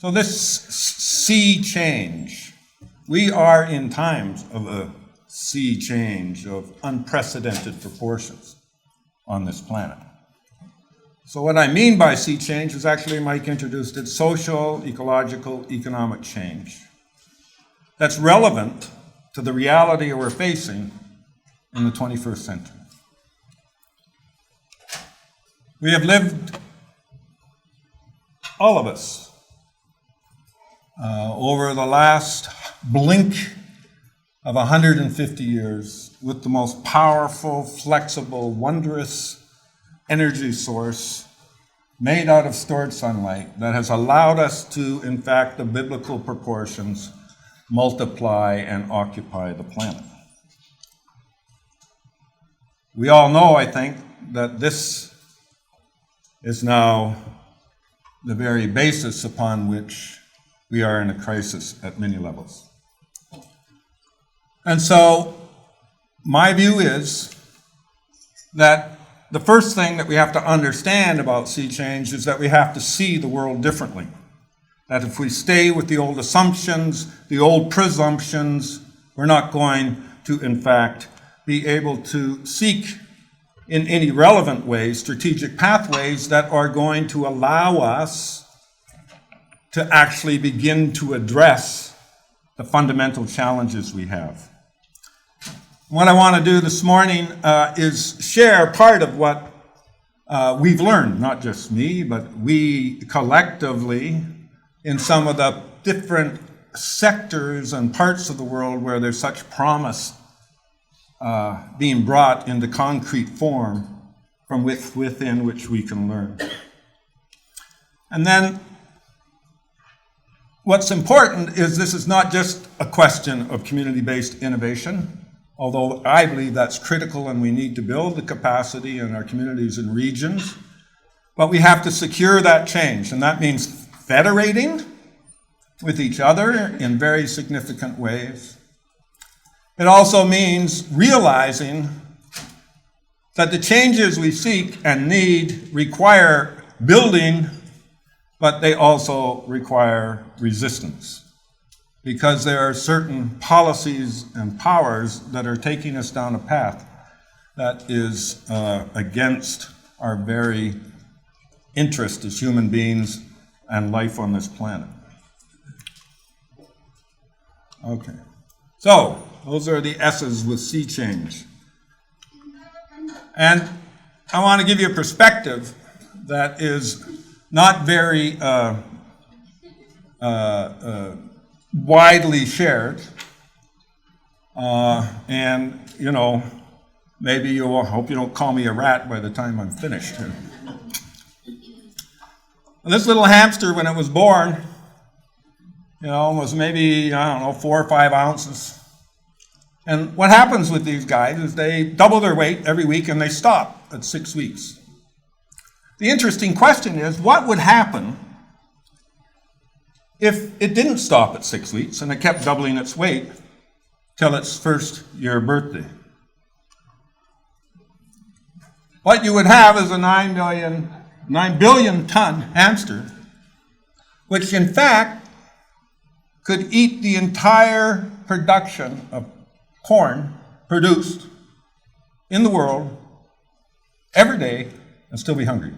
So this sea change, we are in times of a sea change of unprecedented proportions on this planet. So what I mean by sea change is actually, Mike introduced it, social, ecological, economic change. That's relevant to the reality we're facing in the 21st century. We have lived, all of us, over the last blink of 150 years with the most powerful, flexible, wondrous energy source made out of stored sunlight that has allowed us to, in fact, the biblical proportions, multiply and occupy the planet. We all know, I think, that this is now the very basis upon which we are in a crisis at many levels. And so my view is that the first thing that we have to understand about sea change is that we have to see the world differently. That if we stay with the old assumptions, the old presumptions, we're not going to, in fact, be able to seek in any relevant way strategic pathways that are going to allow us to actually begin to address the fundamental challenges we have. What I want to do this morning is share part of what we've learned, not just me, but we collectively in some of the different sectors and parts of the world where there's such promise being brought into concrete form from within which we can learn. And then what's important is this is not just a question of community-based innovation, although I believe that's critical and we need to build the capacity in our communities and regions, but we have to secure that change, and that means federating with each other in very significant ways. It also means realizing that the changes we seek and need require building, but they also require resistance, because there are certain policies and powers that are taking us down a path that is against our very interest as human beings and life on this planet. Okay, so those are the S's with sea change. And I want to give you a perspective that is not very widely shared. And, you know, maybe you'll hope you don't call me a rat by the time I'm finished. This little hamster, when it was born, you know, was maybe, 4 or 5 ounces. And what happens with these guys is they double their weight every week and they stop at 6 weeks. The interesting question is, what would happen if it didn't stop at 6 weeks and it kept doubling its weight till its first year birthday? What you would have is a 9 billion ton hamster, which in fact could eat the entire production of corn produced in the world every day and still be hungry.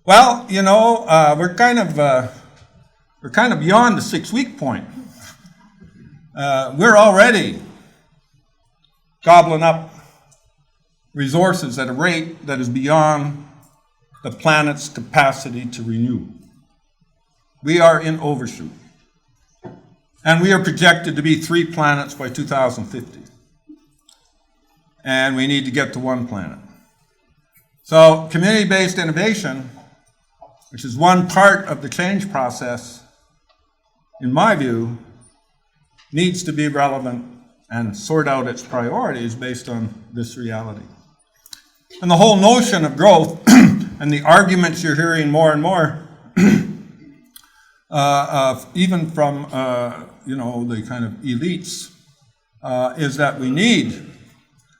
Well, you know, we're kind of beyond the 6 week point. We're already gobbling up resources at a rate that is beyond the planet's capacity to renew. We are in overshoot. And we are projected to be 3 planets by 2050. And we need to get to 1 planet. So community-based innovation, which is one part of the change process, in my view, needs to be relevant and sort out its priorities based on this reality. And the whole notion of growth and the arguments you're hearing more and more, even from the kind of elites, is that we need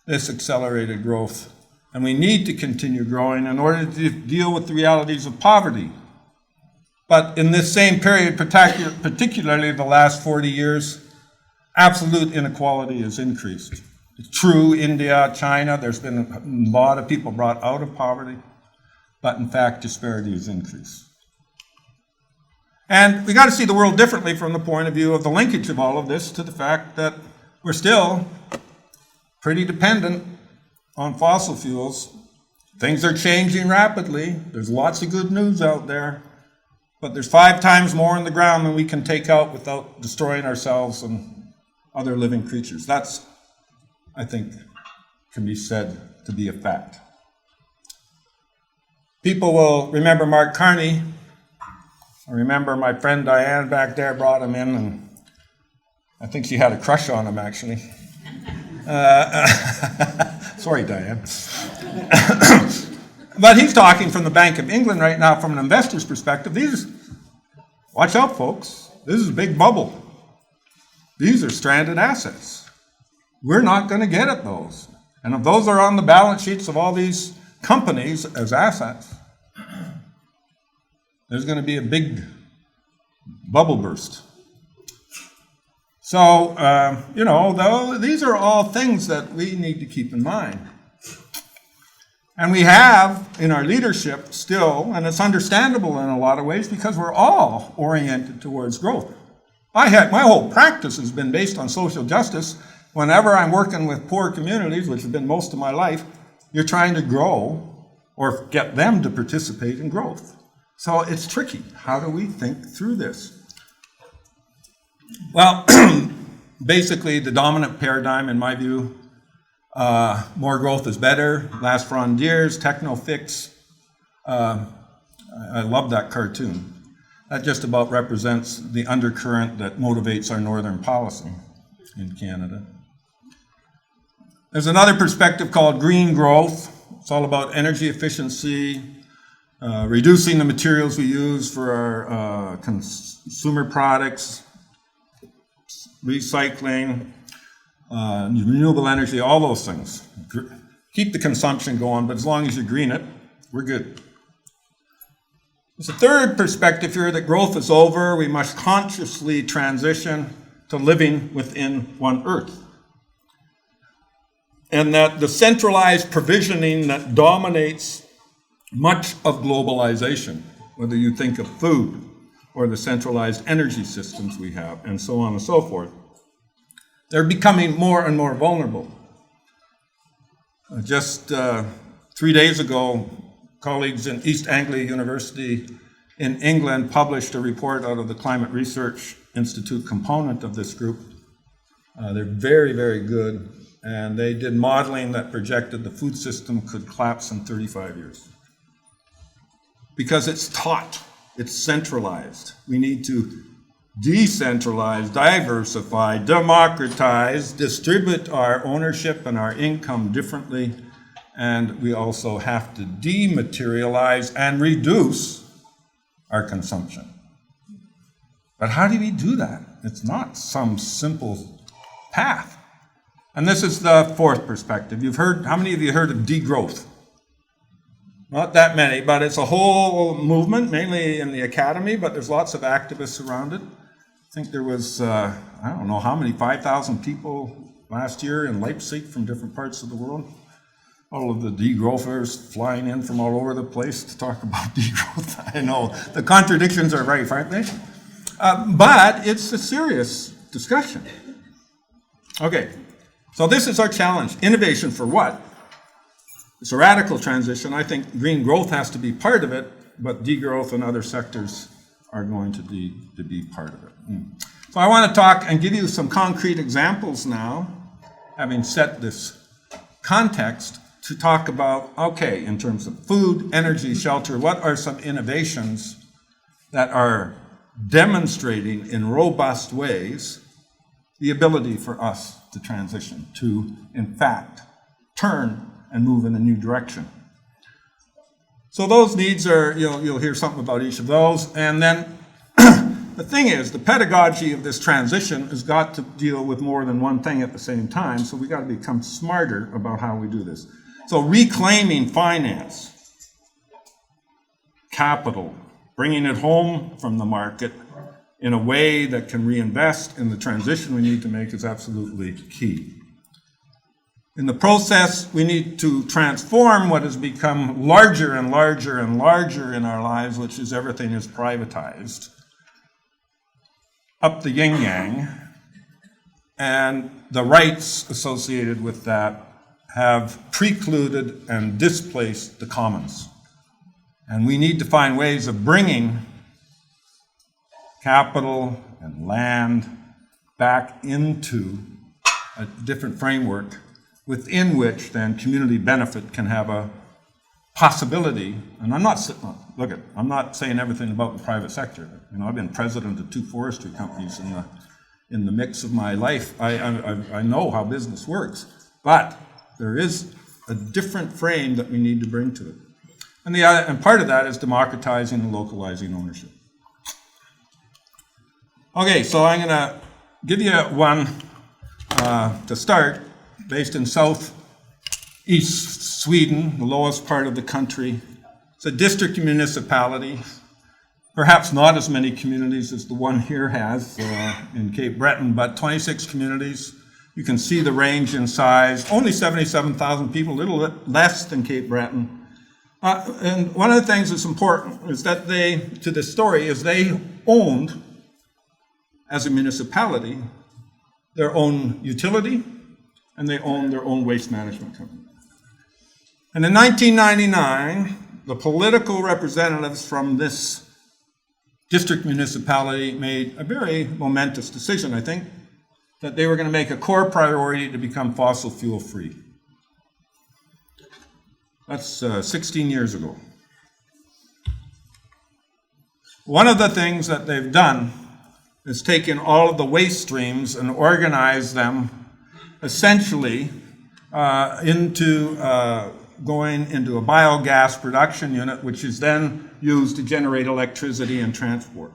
this accelerated growth And we need to continue growing in order to deal with the realities of poverty. But in this same period, particularly the last 40 years, absolute inequality has increased. It's true, India, China, there's been a lot of people brought out of poverty, but in fact, disparity has increased. And we got to see the world differently from the point of view of the linkage of all of this to the fact that we're still pretty dependent on fossil fuels. Things are changing rapidly. There's lots of good news out there, but there's 5 times more in the ground than we can take out without destroying ourselves and other living creatures. That's, I think, can be said to be a fact. People will remember Mark Carney. I remember my friend Diane back there brought him in, and I think she had a crush on him, actually. Sorry, Diane. But he's talking from the Bank of England right now from an investor's perspective. Watch out, folks. This is a big bubble. These are stranded assets. We're not going to get at those. And if those are on the balance sheets of all these companies as assets, there's going to be a big bubble burst. So, these are all things that we need to keep in mind. And we have in our leadership still, and it's understandable in a lot of ways because we're all oriented towards growth. My whole practice has been based on social justice. Whenever I'm working with poor communities, which has been most of my life, you're trying to grow or get them to participate in growth. So it's tricky. How do we think through this? Well, basically the dominant paradigm in my view, more growth is better, last frontiers, techno-fix. I love that cartoon. That just about represents the undercurrent that motivates our northern policy in Canada. There's another perspective called green growth. It's all about energy efficiency, reducing the materials we use for our consumer products, recycling, renewable energy, all those things. Keep the consumption going, but as long as you green it, we're good. There's a third perspective here that growth is over. We must consciously transition to living within one earth. And that the centralized provisioning that dominates much of globalization, whether you think of food or the centralized energy systems we have, and so on and so forth, they're becoming more and more vulnerable. Just 3 days ago, colleagues in East Anglia University in England published a report out of the Climate Research Institute component of this group. They're very, very good, and they did modeling that projected the food system could collapse in 35 years. Because it's taught, it's centralized. We need to decentralize, diversify, democratize, distribute our ownership and our income differently, and we also have to dematerialize and reduce our consumption. But how do we do that? It's not some simple path. And this is the fourth perspective. How many of you heard of Dgrowth? Not that many, but it's a whole movement, mainly in the academy, but there's lots of activists around it. I think there was, I don't know how many, 5,000 people last year in Leipzig from different parts of the world. All of the degrowthers flying in from all over the place to talk about degrowth. I know, the contradictions are rife, aren't they? But it's a serious discussion. Okay, so this is our challenge. Innovation for what? It's a radical transition. I think green growth has to be part of it, but degrowth and other sectors are going to be part of it. So I want to talk and give you some concrete examples now, having set this context, to talk about, okay, in terms of food, energy, shelter, what are some innovations that are demonstrating in robust ways the ability for us to transition, to, in fact, turn and move in a new direction. So those needs are, you'll hear something about each of those. And then the thing is, the pedagogy of this transition has got to deal with more than one thing at the same time, so we got to become smarter about how we do this. So reclaiming finance, capital, bringing it home from the market in a way that can reinvest in the transition we need to make is absolutely key. In the process, we need to transform what has become larger and larger and larger in our lives, which is everything is privatized, up the yin-yang, and the rights associated with that have precluded and displaced the commons. And we need to find ways of bringing capital and land back into a different framework within which then community benefit can have a possibility. And I'm not saying everything about the private sector. You know, I've been president of 2 forestry companies in the mix of my life. I know how business works, but there is a different frame that we need to bring to it. And part of that is democratizing and localizing ownership. Okay, so I'm going to give you one to start, based in southeast Sweden, the lowest part of the country. It's a district municipality, perhaps not as many communities as the one here has in Cape Breton, but 26 communities. You can see the range in size. Only 77,000 people, a little less than Cape Breton. And one of the things that's important is that they owned, as a municipality, their own utility, and they owned their own waste management company. And in 1999, the political representatives from this district municipality made a very momentous decision, I think, that they were going to make a core priority to become fossil fuel free. That's 16 years ago. One of the things that they've done is taken all of the waste streams and organized them essentially into going into a biogas production unit, which is then used to generate electricity and transport.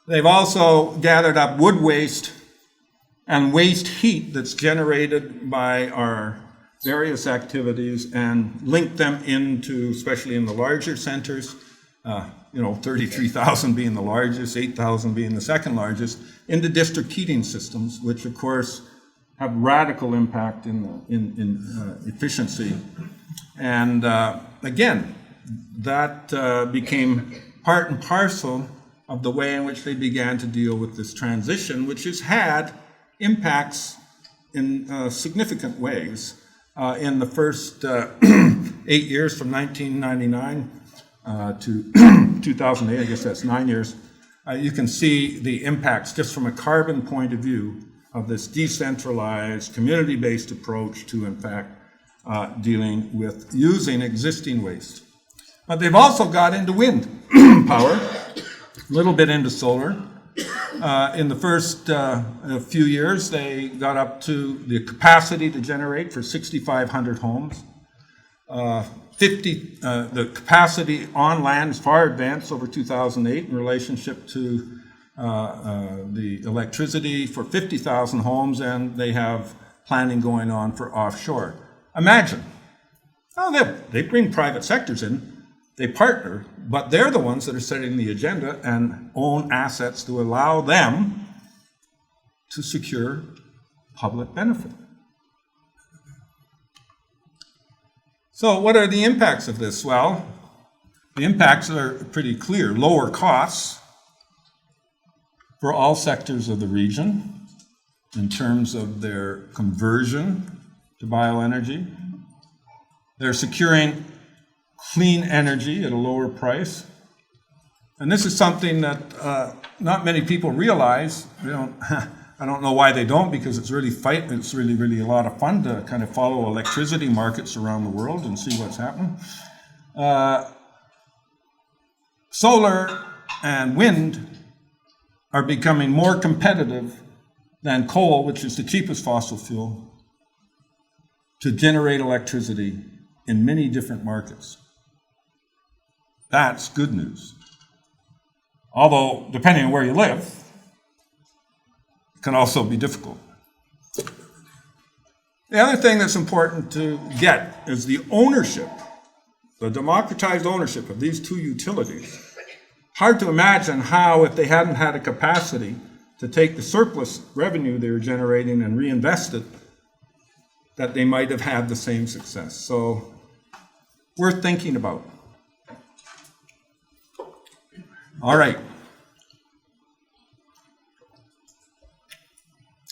They've also gathered up wood waste and waste heat that's generated by our various activities and linked them into, especially in the larger centers, 33,000 being the largest, 8,000 being the second largest, into district heating systems, which of course have radical impact in efficiency. And again, that became part and parcel of the way in which they began to deal with this transition, which has had impacts in significant ways. In the first 8 years, from 1999 to 2008, I guess that's 9 years, you can see the impacts just from a carbon point of view of this decentralized, community-based approach to, in fact, dealing with using existing waste. But they've also got into wind power, a little bit into solar. In the first few years, they got up to the capacity to generate for 6,500 homes. The capacity on land is far advanced over 2008 in relationship to the electricity for 50,000 homes, and they have planning going on for offshore. Imagine, they bring private sectors in, they partner, but they're the ones that are setting the agenda and own assets to allow them to secure public benefit. So what are the impacts of this? Well, the impacts are pretty clear. Lower costs for all sectors of the region in terms of their conversion to bioenergy. They're securing clean energy at a lower price. And this is something that not many people realize. I don't know why they don't, because it's really a lot of fun to kind of follow electricity markets around the world and see what's happening. Solar and wind are becoming more competitive than coal, which is the cheapest fossil fuel, to generate electricity in many different markets. That's good news. Although, depending on where you live, it can also be difficult. The other thing that's important to get is the ownership, the democratized ownership of these two utilities. Hard to imagine how, if they hadn't had a capacity to take the surplus revenue they were generating and reinvest it, that they might have had the same success. So, worth thinking about. All right.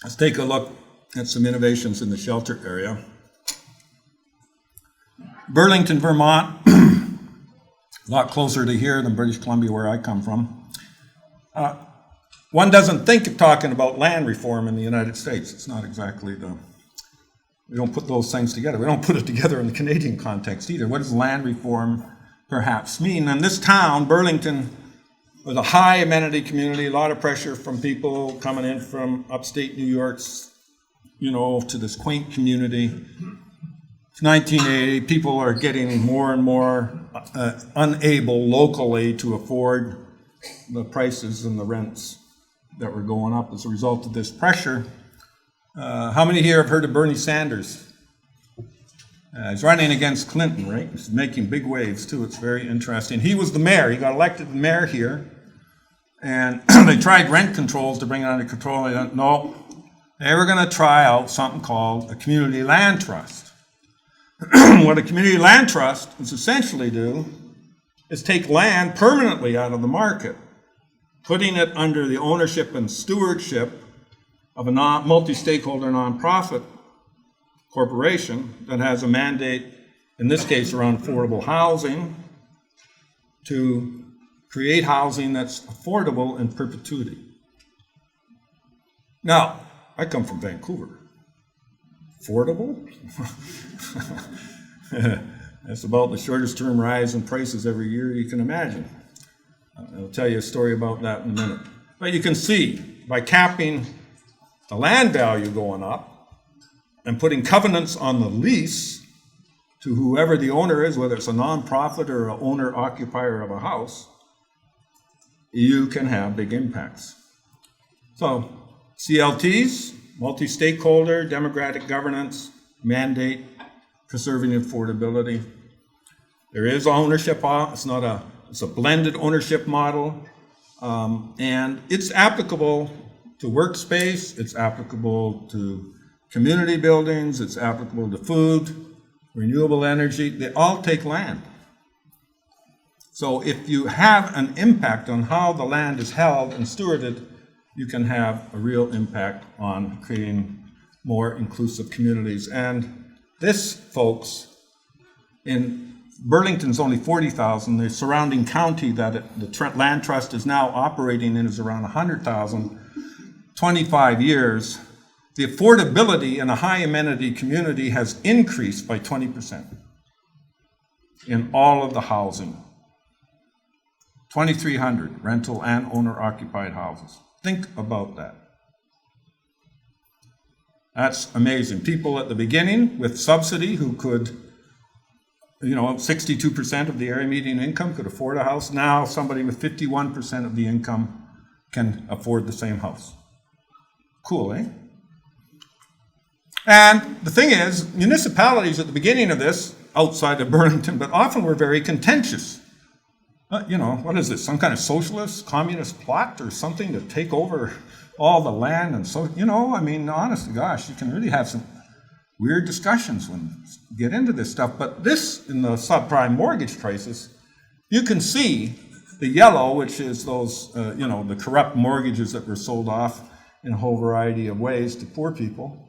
Let's take a look at some innovations in the shelter area. Burlington, Vermont, a lot closer to here than British Columbia, where I come from. One doesn't think of talking about land reform in the United States. It's not exactly we don't put those things together. We don't put it together in the Canadian context either. What does land reform perhaps mean? And this town, Burlington, was a high amenity community, a lot of pressure from people coming in from upstate New York, to this quaint community. It's 1980, people are getting more and more unable locally to afford the prices and the rents that were going up as a result of this pressure. How many here have heard of Bernie Sanders? He's running against Clinton, right? He's making big waves, too. It's very interesting. He was the mayor. He got elected mayor here. And they tried rent controls to bring it under control. They don't know. They were going to try out something called a community land trust. What a community land trust is essentially do is take land permanently out of the market, putting it under the ownership and stewardship of a multi-stakeholder nonprofit corporation that has a mandate, in this case around affordable housing, to create housing that's affordable in perpetuity. Now, I come from Vancouver. Affordable? That's about the shortest term rise in prices every year you can imagine. I'll tell you a story about that in a minute. But you can see, by capping the land value going up and putting covenants on the lease to whoever the owner is, whether it's a nonprofit or an owner-occupier of a house, you can have big impacts. So, CLTs, multi-stakeholder, democratic governance, mandate, preserving affordability. There is ownership, it's a blended ownership model, and it's applicable to workspace, it's applicable to community buildings, it's applicable to food, renewable energy. They all take land. So if you have an impact on how the land is held and stewarded, you can have a real impact on creating more inclusive communities. And this, folks, in Burlington's only 40,000. The surrounding county that the land trust is now operating in is around 100,000. 25 years, the affordability in a high amenity community has increased by 20% in all of the housing. 2,300 rental and owner-occupied houses. Think about that. That's amazing. People at the beginning with subsidy who could, 62% of the area median income could afford a house. Now somebody with 51% of the income can afford the same house. Cool, eh? And the thing is, municipalities at the beginning of this, outside of Burlington, but often were very contentious. What is this, some kind of socialist, communist plot or something to take over all the land? And so, honestly, gosh, you can really have some weird discussions when you get into this stuff. But this, in the subprime mortgage crisis, you can see the yellow, which is those, the corrupt mortgages that were sold off in a whole variety of ways to poor people.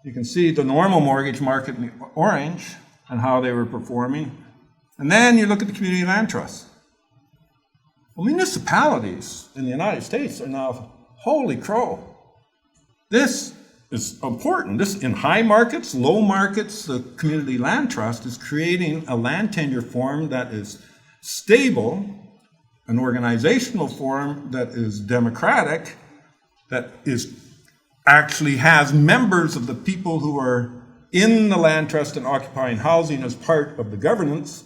You can see the normal mortgage market in the orange and how they were performing. And then you look at the community land trusts. Well, municipalities in the United States are now, holy crow. This is important. This, in high markets, low markets, the community land trust is creating a land tenure form that is stable, an organizational form that is democratic, that actually has members of the people who are in the land trust and occupying housing as part of the governance.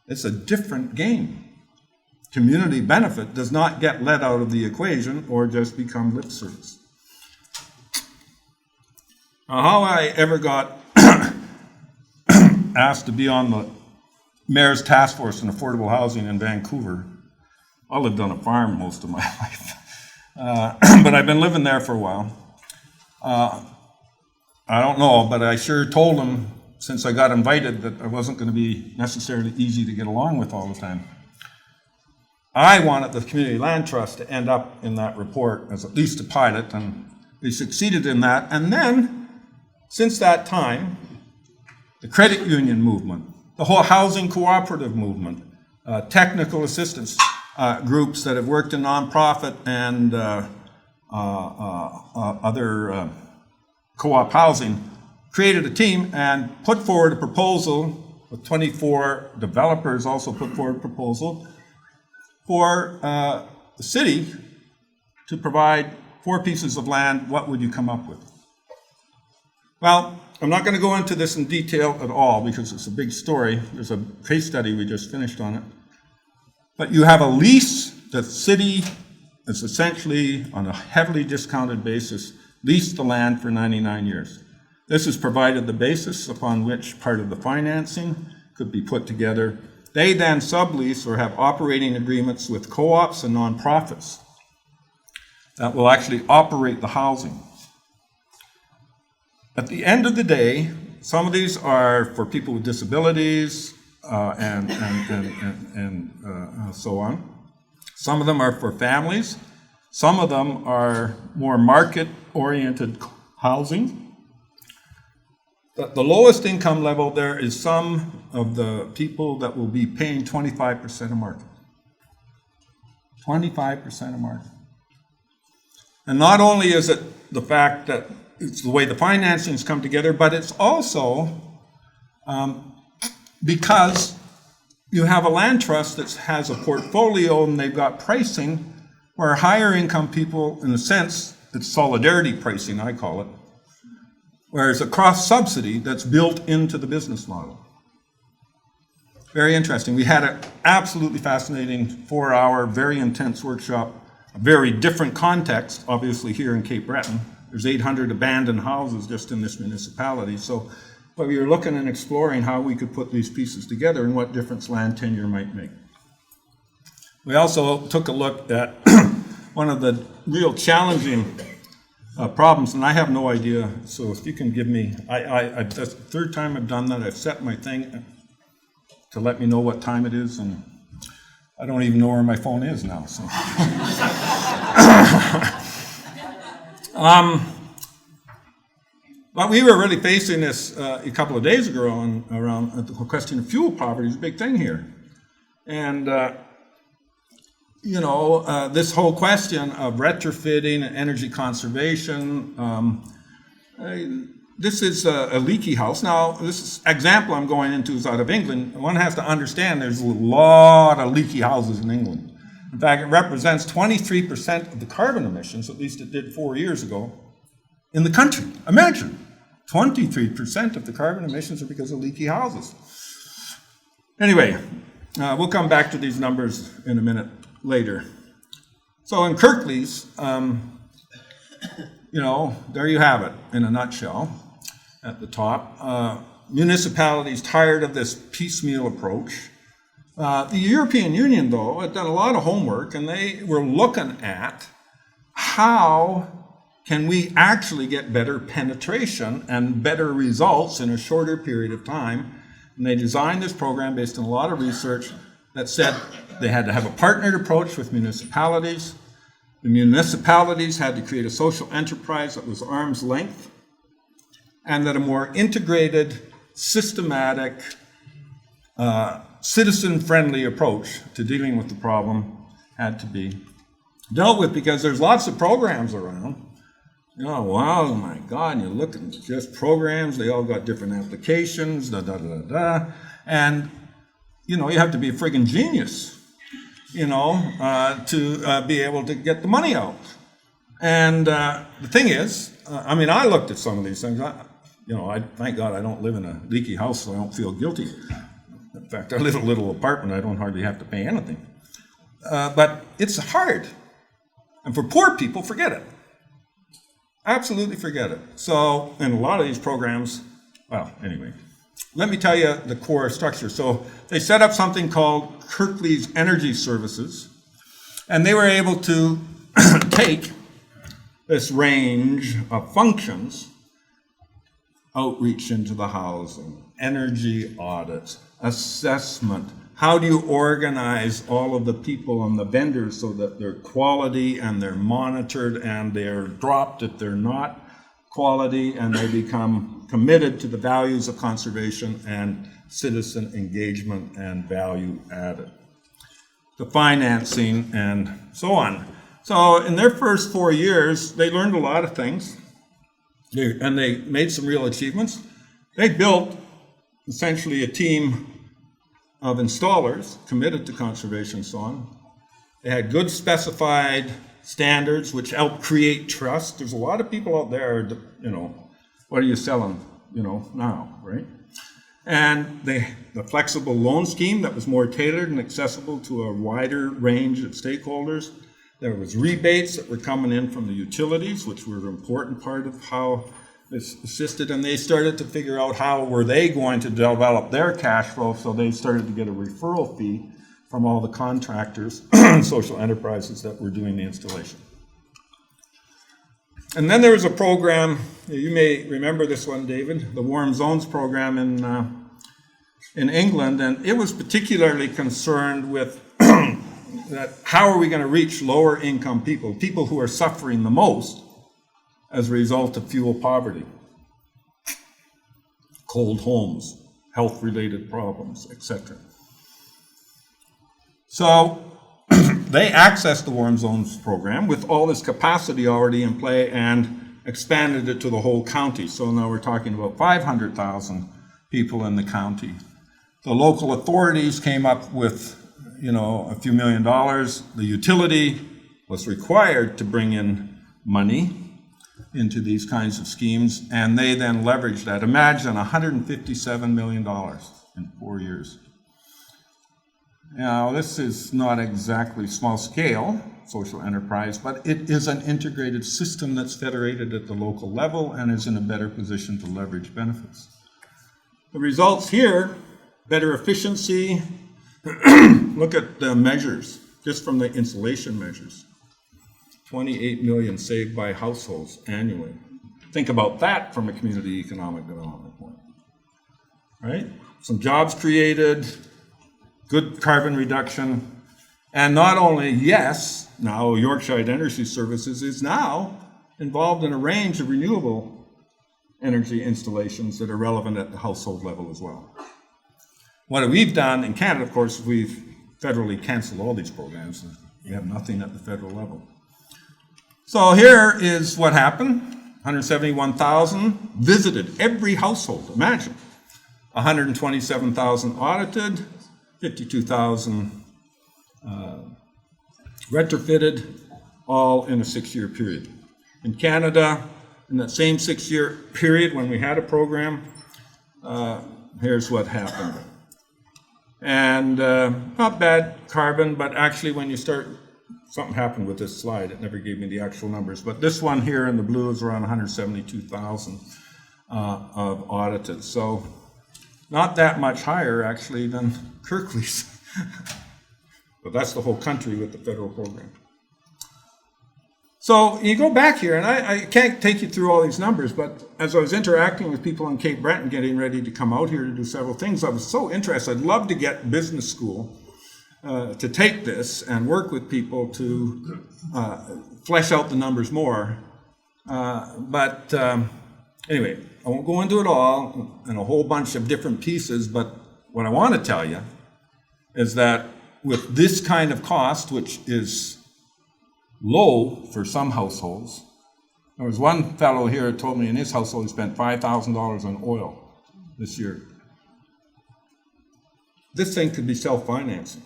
It's a different game. Community benefit does not get let out of the equation or just become lip service. How I ever got asked to be on the Mayor's Task Force on Affordable Housing in Vancouver. I lived on a farm most of my life, but I've been living there for a while. I don't know, but I sure told them since I got invited that I wasn't going to be necessarily easy to get along with all the time. I wanted the Community Land Trust to end up in that report as at least a pilot, and we succeeded in that. And then, since that time, the credit union movement, the whole housing cooperative movement, technical assistance groups that have worked in nonprofit and other co-op housing, created a team and put forward a proposal with 24 developers also put forward a proposal for the city to provide 4 pieces of land. What would you come up with? Well, I'm not going to go into this in detail at all because it's a big story. There's a case study we just finished on it. But you have a lease. The city is essentially, on a heavily discounted basis, leased the land for 99 years. This has provided the basis upon which part of the financing could be put together. They then sublease or have operating agreements with co-ops and nonprofits that will actually operate the housing. At the end of the day, some of these are for people with disabilities and so on. Some of them are for families. Some of them are more market-oriented housing. The lowest income level, there is some of the people that will be paying 25% of market. 25% of market. And not only is it the fact that it's the way the financings come together, but it's also because you have a land trust that has a portfolio and they've got pricing where higher income people, in a sense, it's solidarity pricing, I call it, whereas a cross-subsidy that's built into the business model. Very interesting. We had an absolutely fascinating 4-hour, very intense workshop, a very different context, obviously here in Cape Breton. There's 800 abandoned houses just in this municipality. So but we were looking and exploring how we could put these pieces together and what difference land tenure might make. We also took a look at one of the real challenging problems, and I have no idea, so if you can give me, that's the 3rd time I've done that. I've set my thing to let me know what time it is, and I don't even know where my phone is now. So, but we were really facing this a couple of days ago around the question of fuel poverty is a big thing here, and this whole question of retrofitting and energy conservation. This is a leaky house. Now, this example I'm going into is out of England. One has to understand there's a lot of leaky houses in England. In fact, it represents 23% of the carbon emissions, at least it did 4 years ago, in the country. Imagine, 23% of the carbon emissions are because of leaky houses. Anyway, we'll come back to these numbers in a minute later. So in Kirklees, there you have it in a nutshell at the top. Municipalities tired of this piecemeal approach. The European Union, though, had done a lot of homework, and they were looking at how can we actually get better penetration and better results in a shorter period of time. And they designed this program based on a lot of research that said they had to have a partnered approach with municipalities. The municipalities had to create a social enterprise that was arm's length, and that a more integrated, systematic, citizen-friendly approach to dealing with the problem had to be dealt with, because there's lots of programs around. Wow, my God, you look at just programs, they all got different applications, and you have to be a friggin' genius, to be able to get the money out. And the thing is, I looked at some of these things. I thank God I don't live in a leaky house, so I don't feel guilty. In fact, I live in a little apartment. I don't hardly have to pay anything. But it's hard. And for poor people, forget it. Absolutely forget it. So in a lot of these programs, well, anyway, let me tell you the core structure. So they set up something called Kirklees Energy Services, and they were able to take this range of functions, outreach into the housing, energy audits, assessment. How do you organize all of the people and the vendors so that they're quality and they're monitored and they're dropped if they're not quality, and they become committed to the values of conservation and citizen engagement and value added. The financing and so on. So in their first 4 years, they learned a lot of things, and they made some real achievements. They built essentially a team of installers committed to conservation and so on. They had good specified standards which help create trust. There's a lot of people out there, what are you selling, now, right? And the flexible loan scheme that was more tailored and accessible to a wider range of stakeholders. There was rebates that were coming in from the utilities, which were an important part of how this assisted, and they started to figure out how were they going to develop their cash flow, so they started to get a referral fee from all the contractors and social enterprises that were doing the installation. And then there was a program, you may remember this one, David, the Warm Zones program in England, and it was particularly concerned with that how are we going to reach lower income people who are suffering the most as a result of fuel poverty, cold homes, health-related problems, etc. So they accessed the Warm Zones program with all this capacity already in play and expanded it to the whole county. So now we're talking about 500,000 people in the county. The local authorities came up with, a few $1 million. The utility was required to bring in money into these kinds of schemes, and they then leveraged that. Imagine $157 million in 4 years. Now, this is not exactly small scale social enterprise, but it is an integrated system that's federated at the local level and is in a better position to leverage benefits. The results here, better efficiency. Look at the measures, just from the insulation measures. 28 million saved by households annually. Think about that from a community economic development point, right? Some jobs created, good carbon reduction, and not only, yes, now Yorkshire Energy Services is now involved in a range of renewable energy installations that are relevant at the household level as well. What we've done in Canada, of course, we've federally canceled all these programs. We have nothing at the federal level. So here is what happened. 171,000 visited every household, imagine. 127,000 audited, 52,000 retrofitted, all in a 6-year period. In Canada, in that same 6-year period when we had a program, here's what happened. And not bad carbon, but actually when you start, something happened with this slide. It never gave me the actual numbers. But this one here in the blue is around 172,000 of audited. So not that much higher, actually, than Kirklees. But that's the whole country with the federal program. So you go back here, and I can't take you through all these numbers, but as I was interacting with people in Cape Breton getting ready to come out here to do several things, I was so interested. I'd love to get business school to take this and work with people to flesh out the numbers more. But anyway, I won't go into it all in a whole bunch of different pieces, but what I want to tell you is that with this kind of cost, which is low for some households. There was one fellow here who told me in his household he spent $5,000 on oil this year. This thing could be self-financing.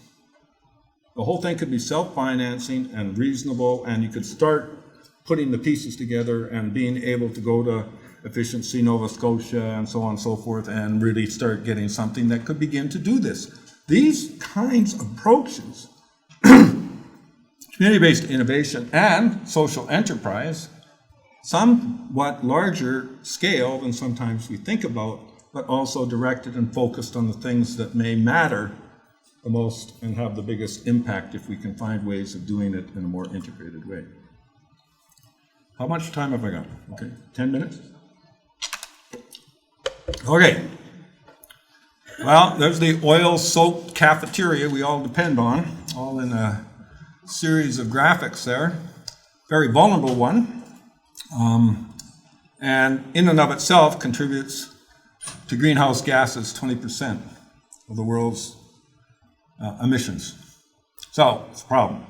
The whole thing could be self-financing and reasonable, and you could start putting the pieces together and being able to go to Efficiency Nova Scotia and so on and so forth and really start getting something that could begin to do this. These kinds of approaches, community-based innovation and social enterprise, somewhat larger scale than sometimes we think about, but also directed and focused on the things that may matter the most and have the biggest impact if we can find ways of doing it in a more integrated way. How much time have I got? Okay, 10 minutes? Okay. Well, there's the oil-soaked cafeteria we all depend on, all in a series of graphics there. Very vulnerable one. And in and of itself contributes to greenhouse gases 20% of the world's emissions. So it's a problem.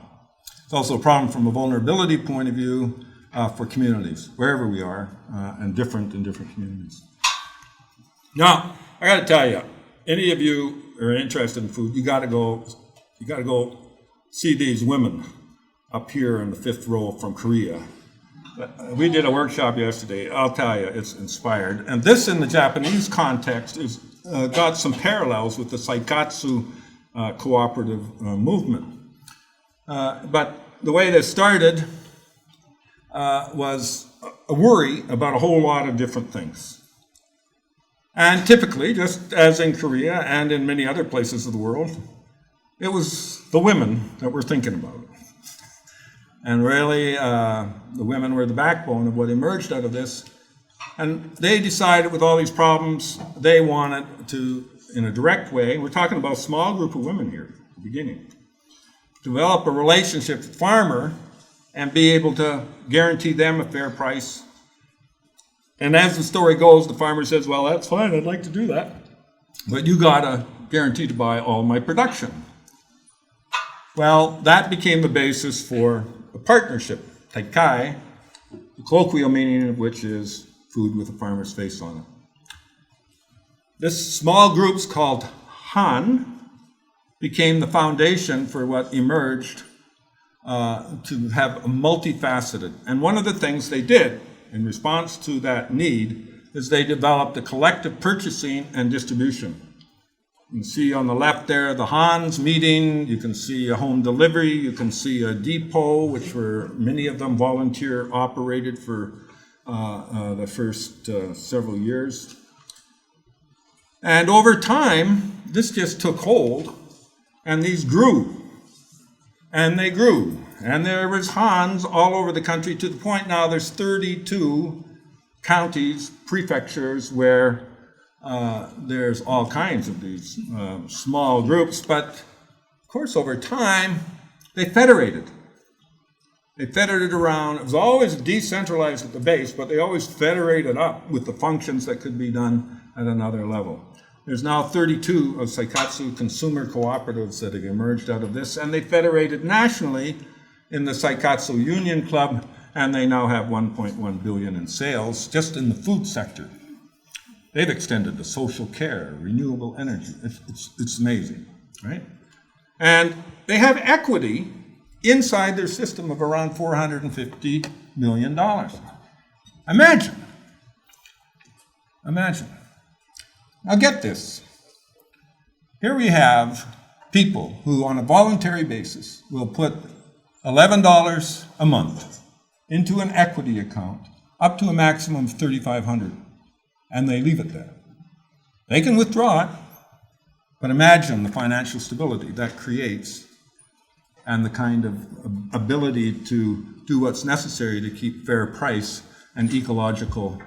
It's also a problem from a vulnerability point of view for communities, wherever we are, and different in different communities. Now, I got to tell you, any of you are interested in food, you got to go see these women up here in the 5th row from Korea. We did a workshop yesterday. I'll tell you, it's inspired. And this, in the Japanese context, is got some parallels with the Saikatsu cooperative movement. But the way this started was a worry about a whole lot of different things. And typically, just as in Korea and in many other places of the world, it was the women that we're thinking about. And really, the women were the backbone of what emerged out of this. And they decided with all these problems, they wanted to, in a direct way, we're talking about a small group of women here at the beginning, develop a relationship with the farmer and be able to guarantee them a fair price. And as the story goes, the farmer says, well, that's fine, I'd like to do that, but you got to guarantee to buy all my production. Well, that became the basis for a partnership, taikai, the colloquial meaning of which is food with a farmer's face on it. This small group's called Han became the foundation for what emerged to have a multifaceted. And one of the things they did in response to that need is they developed a collective purchasing and distribution. You can see on the left there the Hans meeting, you can see a home delivery, you can see a depot, which were many of them volunteer operated for the first several years. And over time, this just took hold, and these grew. And they grew. And there was Hans all over the country to the point now there's 32 counties, prefectures, where there's all kinds of these small groups. But, of course, over time, they federated. They federated around. It was always decentralized at the base, but they always federated up with the functions that could be done at another level. There's now 32 of Saikatsu consumer cooperatives that have emerged out of this, and they federated nationally in the Saikatsu Union Club, and they now have 1.1 billion in sales just in the food sector. They've extended to social care, renewable energy. It's amazing, right? And they have equity inside their system of around $450 million. Imagine. Now get this. Here we have people who on a voluntary basis will put $11 a month into an equity account up to a maximum of $3,500, and they leave it there. They can withdraw it, but imagine the financial stability that creates and the kind of ability to do what's necessary to keep fair price and ecological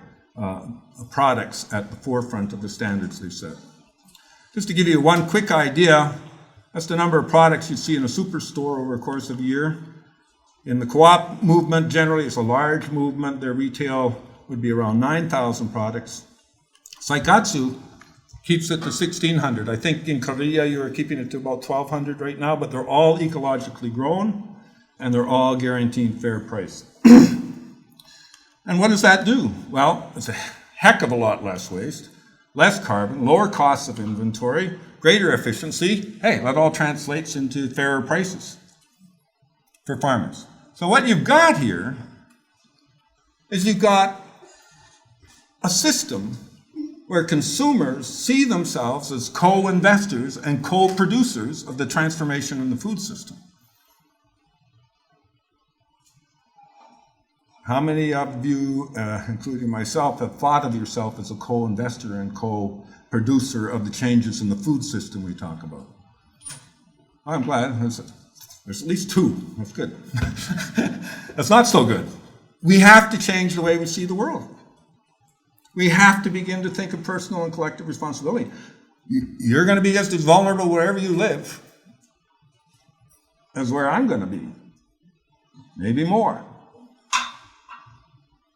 products at the forefront of the standards they've set. Just to give you one quick idea, that's the number of products you see in a superstore over the course of a year. In the co-op movement, generally, it's a large movement. Their retail would be around 9,000 products. Saikatsu keeps it to 1,600. I think in Korea you're keeping it to about 1,200 right now, but they're all ecologically grown, and they're all guaranteeing fair price. And what does that do? Well, it's a heck of a lot less waste, less carbon, lower costs of inventory, greater efficiency. Hey, that all translates into fairer prices for farmers. So what you've got here is you've got a system where consumers see themselves as co-investors and co-producers of the transformation in the food system. How many of you, including myself, have thought of yourself as a co-investor and co-producer of the changes in the food system we talk about? I'm glad. There's at least two. That's good. That's not so good. We have to change the way we see the world. We have to begin to think of personal and collective responsibility. You're going to be just as vulnerable wherever you live as where I'm going to be. Maybe more.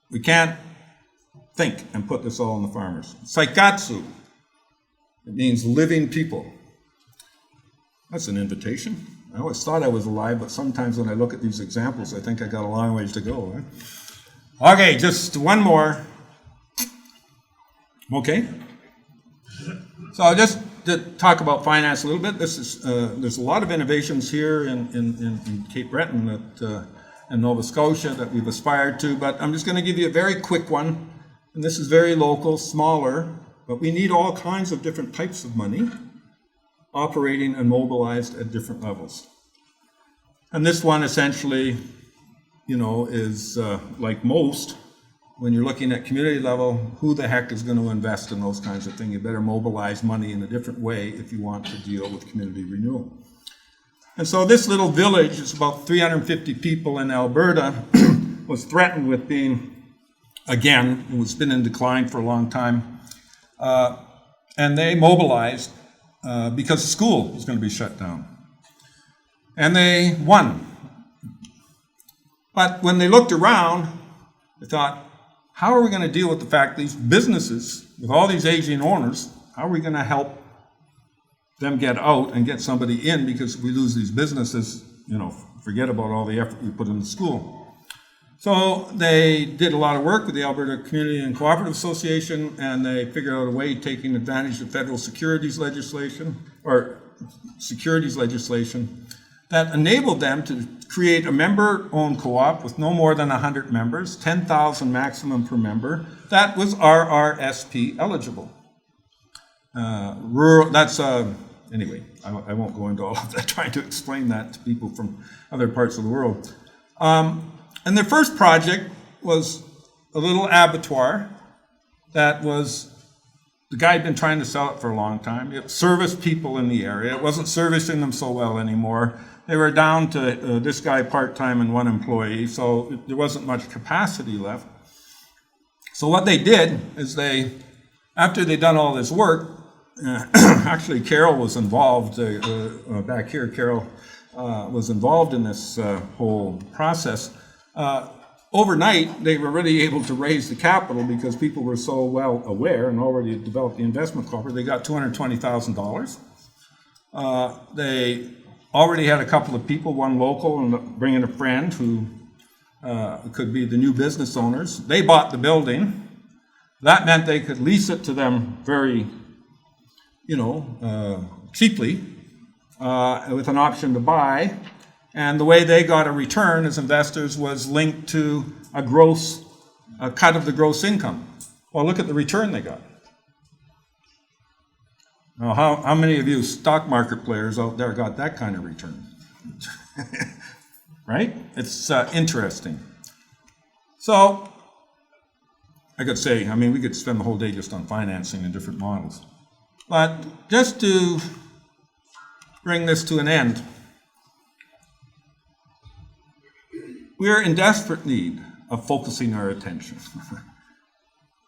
We can't think and put this all on the farmers. Saikatsu. It means living people. That's an invitation. I always thought I was alive, but sometimes when I look at these examples, I think I got a long ways to go. Right? Okay, just one more. Okay. So just to talk about finance a little bit, this is there's a lot of innovations here in Cape Breton that in Nova Scotia that we've aspired to, but I'm just going to give you a very quick one, and this is very local, smaller, but we need all kinds of different types of money operating and mobilized at different levels. And this one essentially, is like most, when you're looking at community level, who the heck is going to invest in those kinds of things? You better mobilize money in a different way if you want to deal with community renewal. And so this little village, it's about 350 people in Alberta, was threatened with being, again, it's been in decline for a long time, and they mobilized because the school was going to be shut down. And they won. But when they looked around, they thought, how are we going to deal with the fact these businesses, with all these aging owners, how are we going to help them get out and get somebody in, because if we lose these businesses, forget about all the effort we put in the school. So they did a lot of work with the Alberta Community and Cooperative Association, and they figured out a way taking advantage of federal securities legislation that enabled them to create a member-owned co-op with no more than 100 members, 10,000 maximum per member. That was RRSP eligible. Anyway, I won't go into all of that, trying to explain that to people from other parts of the world. And their first project was a little abattoir that was, the guy had been trying to sell it for a long time. It serviced people in the area. It wasn't servicing them so well anymore. They were down to this guy part-time and one employee, so there wasn't much capacity left. So what they did is after they'd done all this work, actually Carol was involved, back here, Carol was involved in this whole process. Overnight, they were really able to raise the capital because people were so well aware and already had developed the investment cooperative. They got $220,000. They already had a couple of people, one local and bringing a friend who could be the new business owners. They bought the building. That meant they could lease it to them very, cheaply, with an option to buy. And the way they got a return as investors was linked to a cut of the gross income. Well, look at the return they got. Now, how many of you stock market players out there got that kind of return? Right? It's interesting. So, I could say, we could spend the whole day just on financing and different models. But just to bring this to an end, we're in desperate need of focusing our attention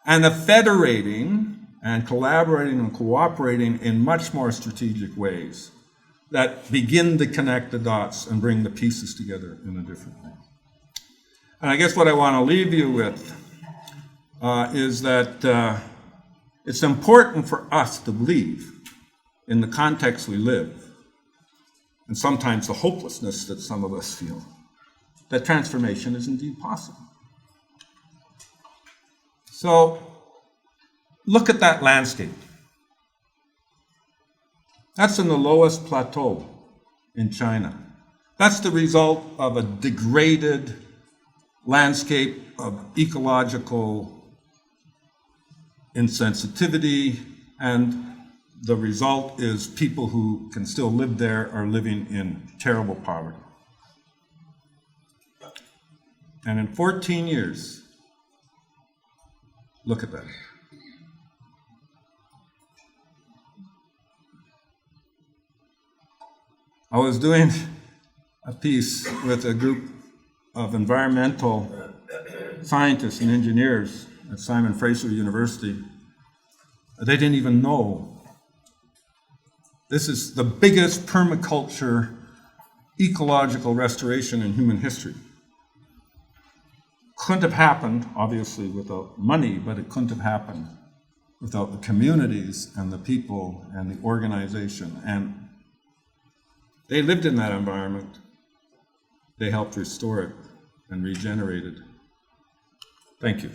and of federating and collaborating and cooperating in much more strategic ways that begin to connect the dots and bring the pieces together in a different way. And I guess what I want to leave you with is that it's important for us to believe in the context we live, and sometimes the hopelessness that some of us feel, that transformation is indeed possible. So, look at that landscape. That's in the lowest plateau in China. That's the result of a degraded landscape of ecological insensitivity, and the result is people who can still live there are living in terrible poverty. And in 14 years, look at that. I was doing a piece with a group of environmental scientists and engineers at Simon Fraser University. They didn't even know. This is the biggest permaculture ecological restoration in human history. Couldn't have happened, obviously, without money, but it couldn't have happened without the communities and the people and the organization. And they lived in that environment. They helped restore it and regenerate it. Thank you.